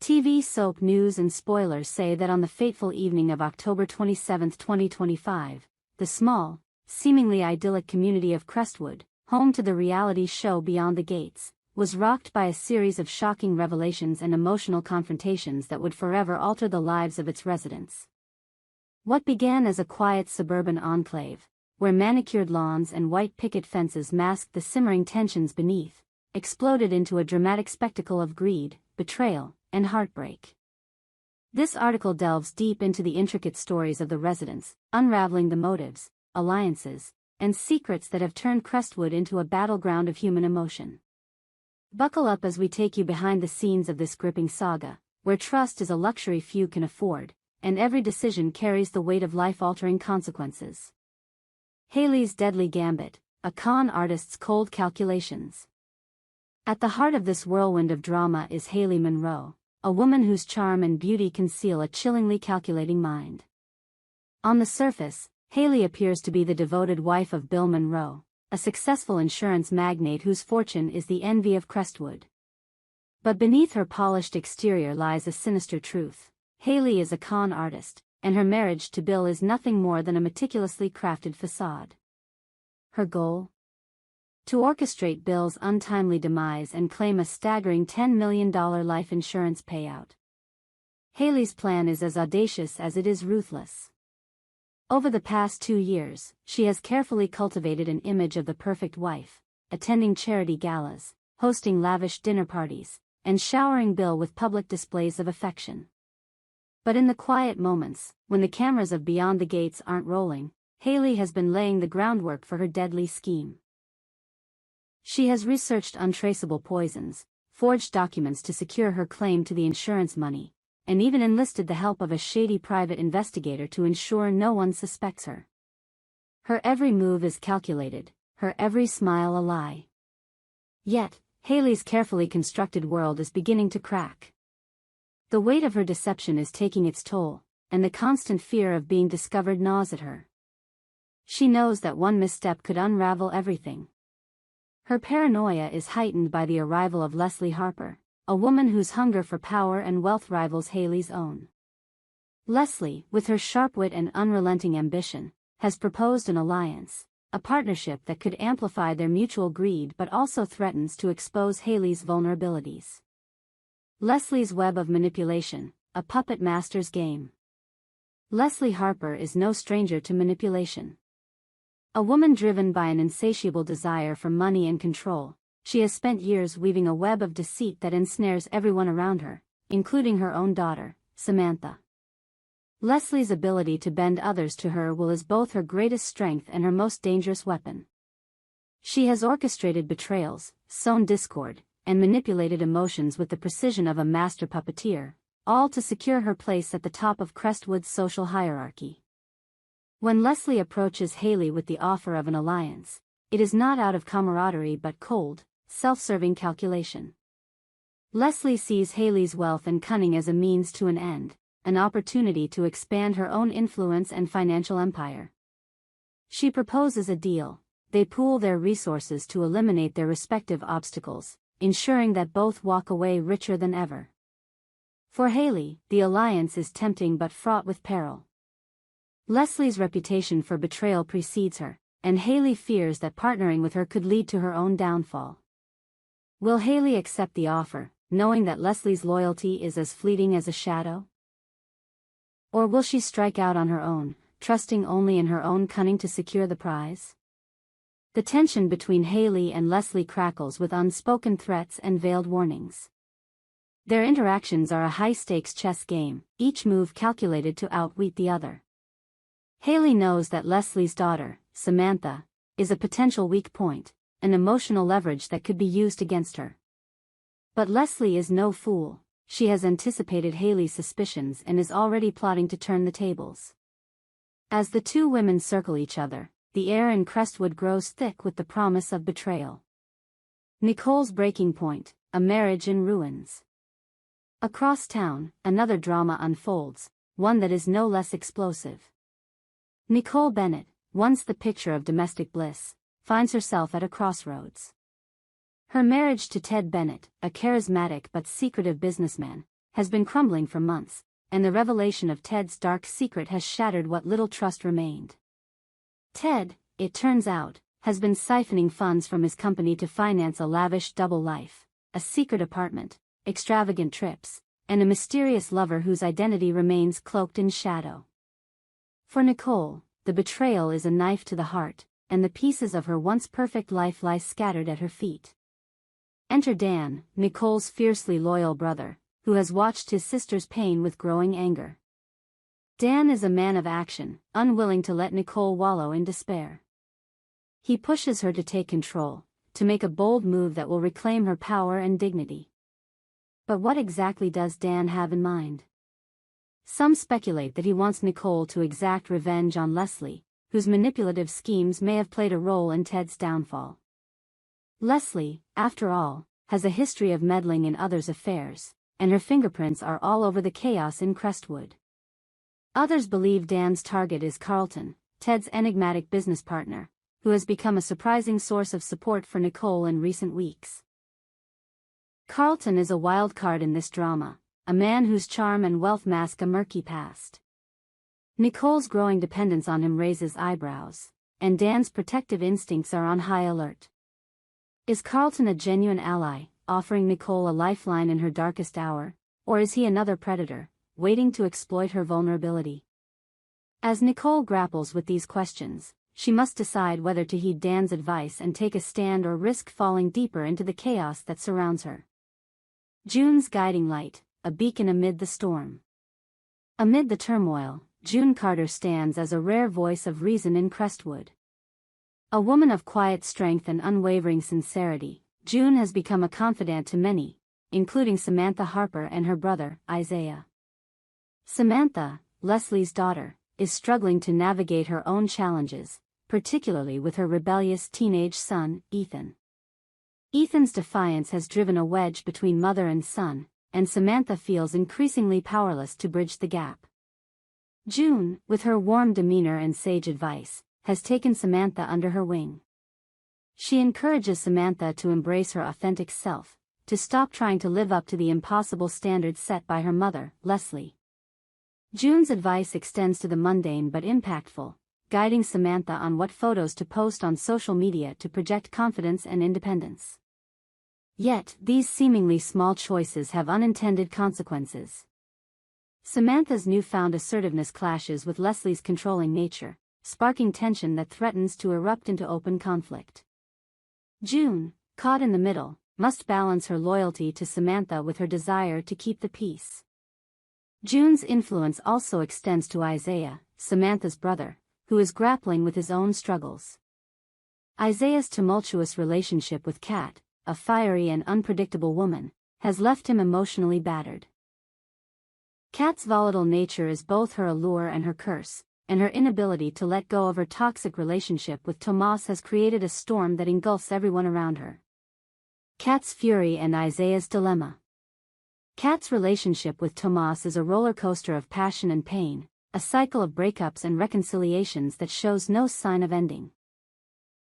TV soap news and spoilers say that on the fateful evening of October 27, 2025, the small, seemingly idyllic community of Crestwood, home to the reality show Beyond the Gates, was rocked by a series of shocking revelations and emotional confrontations that would forever alter the lives of its residents. What began as a quiet suburban enclave, where manicured lawns and white picket fences masked the simmering tensions beneath, exploded into a dramatic spectacle of greed, betrayal, and heartbreak. This article delves deep into the intricate stories of the residents, unraveling the motives, alliances, and secrets that have turned Crestwood into a battleground of human emotion. Buckle up as we take you behind the scenes of this gripping saga, where trust is a luxury few can afford, and every decision carries the weight of life-altering consequences. Haley's deadly gambit, a con artist's cold calculations. At the heart of this whirlwind of drama is Haley Monroe, a woman whose charm and beauty conceal a chillingly calculating mind. On the surface, Haley appears to be the devoted wife of Bill Monroe, a successful insurance magnate whose fortune is the envy of Crestwood. But beneath her polished exterior lies a sinister truth. Haley is a con artist, and her marriage to Bill is nothing more than a meticulously crafted facade. Her goal? To orchestrate Bill's untimely demise and claim a staggering $10 million life insurance payout. Haley's plan is as audacious as it is ruthless. Over the past 2 years, she has carefully cultivated an image of the perfect wife, attending charity galas, hosting lavish dinner parties, and showering Bill with public displays of affection. But in the quiet moments, when the cameras of Beyond the Gates aren't rolling, Haley has been laying the groundwork for her deadly scheme. She has researched untraceable poisons, forged documents to secure her claim to the insurance money, and even enlisted the help of a shady private investigator to ensure no one suspects her. Her every move is calculated, her every smile a lie. Yet, Haley's carefully constructed world is beginning to crack. The weight of her deception is taking its toll, and the constant fear of being discovered gnaws at her. She knows that one misstep could unravel everything. Her paranoia is heightened by the arrival of Leslie Harper, a woman whose hunger for power and wealth rivals Haley's own. Leslie, with her sharp wit and unrelenting ambition, has proposed an alliance, a partnership that could amplify their mutual greed but also threatens to expose Haley's vulnerabilities. Leslie's web of manipulation, a puppet master's game. Leslie Harper is no stranger to manipulation. A woman driven by an insatiable desire for money and control, she has spent years weaving a web of deceit that ensnares everyone around her, including her own daughter, Samantha. Leslie's ability to bend others to her will is both her greatest strength and her most dangerous weapon. She has orchestrated betrayals, sown discord, and manipulated emotions with the precision of a master puppeteer, all to secure her place at the top of Crestwood's social hierarchy. When Leslie approaches Haley with the offer of an alliance, it is not out of camaraderie but cold, self-serving calculation. Leslie sees Haley's wealth and cunning as a means to an end, an opportunity to expand her own influence and financial empire. She proposes a deal. They pool their resources to eliminate their respective obstacles, ensuring that both walk away richer than ever. For Haley, the alliance is tempting but fraught with peril. Leslie's reputation for betrayal precedes her, and Haley fears that partnering with her could lead to her own downfall. Will Haley accept the offer, knowing that Leslie's loyalty is as fleeting as a shadow? Or will she strike out on her own, trusting only in her own cunning to secure the prize? The tension between Haley and Leslie crackles with unspoken threats and veiled warnings. Their interactions are a high-stakes chess game, each move calculated to outwit the other. Haley knows that Leslie's daughter, Samantha, is a potential weak point, an emotional leverage that could be used against her. But Leslie is no fool. She has anticipated Haley's suspicions and is already plotting to turn the tables. As the two women circle each other, the air in Crestwood grows thick with the promise of betrayal. Nicole's breaking point, a marriage in ruins. Across town, another drama unfolds, one that is no less explosive. Nicole Bennett, once the picture of domestic bliss, finds herself at a crossroads. Her marriage to Ted Bennett, a charismatic but secretive businessman, has been crumbling for months, and the revelation of Ted's dark secret has shattered what little trust remained. Ted, it turns out, has been siphoning funds from his company to finance a lavish double life, a secret apartment, extravagant trips, and a mysterious lover whose identity remains cloaked in shadow. For Nicole, the betrayal is a knife to the heart, and the pieces of her once perfect life lie scattered at her feet. Enter Dan, Nicole's fiercely loyal brother, who has watched his sister's pain with growing anger. Dan is a man of action, unwilling to let Nicole wallow in despair. He pushes her to take control, to make a bold move that will reclaim her power and dignity. But what exactly does Dan have in mind? Some speculate that he wants Nicole to exact revenge on Leslie, whose manipulative schemes may have played a role in Ted's downfall. Leslie, after all, has a history of meddling in others' affairs, and her fingerprints are all over the chaos in Crestwood. Others believe Dan's target is Carlton, Ted's enigmatic business partner, who has become a surprising source of support for Nicole in recent weeks. Carlton is a wild card in this drama, a man whose charm and wealth mask a murky past. Nicole's growing dependence on him raises eyebrows, and Dan's protective instincts are on high alert. Is Carlton a genuine ally, offering Nicole a lifeline in her darkest hour, or is he another predator, waiting to exploit her vulnerability? As Nicole grapples with these questions, she must decide whether to heed Dan's advice and take a stand or risk falling deeper into the chaos that surrounds her. June's guiding light, a beacon amid the storm. Amid the turmoil, June Carter stands as a rare voice of reason in Crestwood. A woman of quiet strength and unwavering sincerity, June has become a confidant to many, including Samantha Harper and her brother, Isaiah. Samantha, Leslie's daughter, is struggling to navigate her own challenges, particularly with her rebellious teenage son, Ethan. Ethan's defiance has driven a wedge between mother and son, and Samantha feels increasingly powerless to bridge the gap. June, with her warm demeanor and sage advice, has taken Samantha under her wing. She encourages Samantha to embrace her authentic self, to stop trying to live up to the impossible standards set by her mother, Leslie. June's advice extends to the mundane but impactful, guiding Samantha on what photos to post on social media to project confidence and independence. Yet, these seemingly small choices have unintended consequences. Samantha's newfound assertiveness clashes with Leslie's controlling nature, sparking tension that threatens to erupt into open conflict. June, caught in the middle, must balance her loyalty to Samantha with her desire to keep the peace. June's influence also extends to Isaiah, Samantha's brother, who is grappling with his own struggles. Isaiah's tumultuous relationship with Kat, a fiery and unpredictable woman, has left him emotionally battered. Kat's volatile nature is both her allure and her curse, and her inability to let go of her toxic relationship with Tomas has created a storm that engulfs everyone around her. Kat's fury and Isaiah's dilemma. Kat's relationship with Tomas is a roller coaster of passion and pain, a cycle of breakups and reconciliations that shows no sign of ending.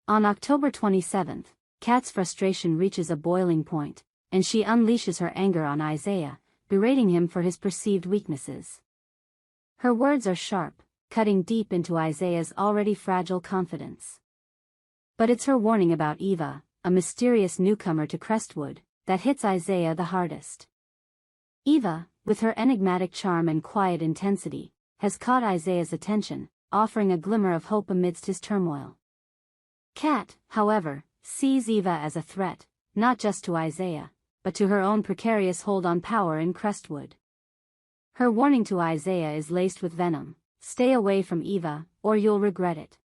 On October 27th, Kat's frustration reaches a boiling point, and she unleashes her anger on Isaiah, berating him for his perceived weaknesses. Her words are sharp, cutting deep into Isaiah's already fragile confidence. But it's her warning about Eva, a mysterious newcomer to Crestwood, that hits Isaiah the hardest. Eva, with her enigmatic charm and quiet intensity, has caught Isaiah's attention, offering a glimmer of hope amidst his turmoil. Kat, however, sees Eva as a threat, not just to Isaiah, but to her own precarious hold on power in Crestwood. Her warning to Isaiah is laced with venom: stay away from Eva, or you'll regret it.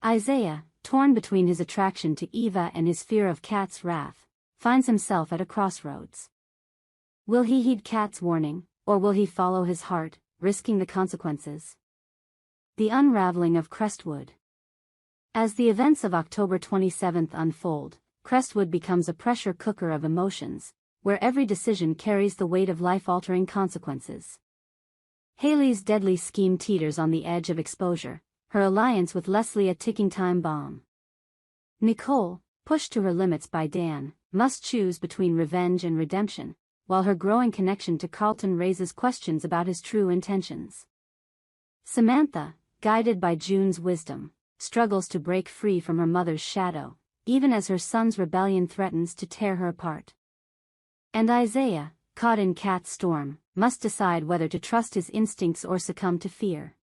Isaiah, torn between his attraction to Eva and his fear of Kat's wrath, finds himself at a crossroads. Will he heed Kat's warning, or will he follow his heart, risking the consequences? The unraveling of Crestwood. As the events of October 27th unfold, Crestwood becomes a pressure cooker of emotions, where every decision carries the weight of life-altering consequences. Haley's deadly scheme teeters on the edge of exposure, her alliance with Leslie a ticking time bomb. Nicole, pushed to her limits by Dan, must choose between revenge and redemption, while her growing connection to Carlton raises questions about his true intentions. Samantha, guided by June's wisdom, struggles to break free from her mother's shadow, even as her son's rebellion threatens to tear her apart. And Isaiah, caught in Kat's storm, must decide whether to trust his instincts or succumb to fear.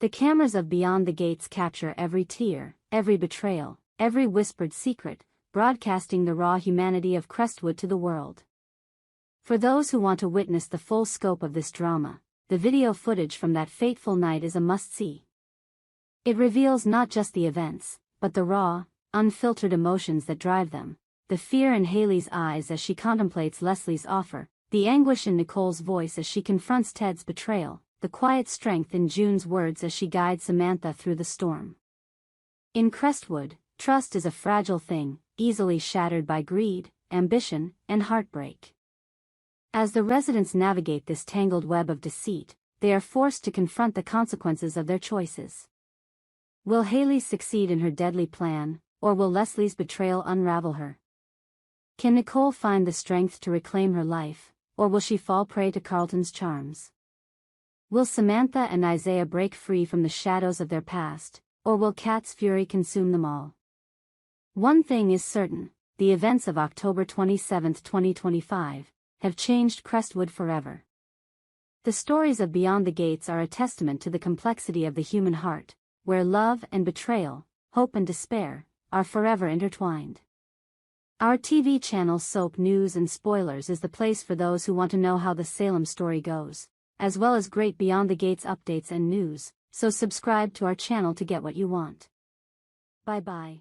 The cameras of Beyond the Gates capture every tear, every betrayal, every whispered secret, broadcasting the raw humanity of Crestwood to the world. For those who want to witness the full scope of this drama, the video footage from that fateful night is a must-see. It reveals not just the events, but the raw, unfiltered emotions that drive them, the fear in Haley's eyes as she contemplates Leslie's offer, the anguish in Nicole's voice as she confronts Ted's betrayal, the quiet strength in June's words as she guides Samantha through the storm. In Crestwood, trust is a fragile thing, easily shattered by greed, ambition, and heartbreak. As the residents navigate this tangled web of deceit, they are forced to confront the consequences of their choices. Will Haley succeed in her deadly plan, or will Leslie's betrayal unravel her? Can Nicole find the strength to reclaim her life, or will she fall prey to Carlton's charms? Will Samantha and Isaiah break free from the shadows of their past, or will Kat's fury consume them all? One thing is certain, the events of October 27, 2025, have changed Crestwood forever. The stories of Beyond the Gates are a testament to the complexity of the human heart, where love and betrayal, hope and despair, are forever intertwined. Our TV channel Soap News and Spoilers is the place for those who want to know how the Salem story goes, as well as great Beyond the Gates updates and news, so subscribe to our channel to get what you want. Bye-bye.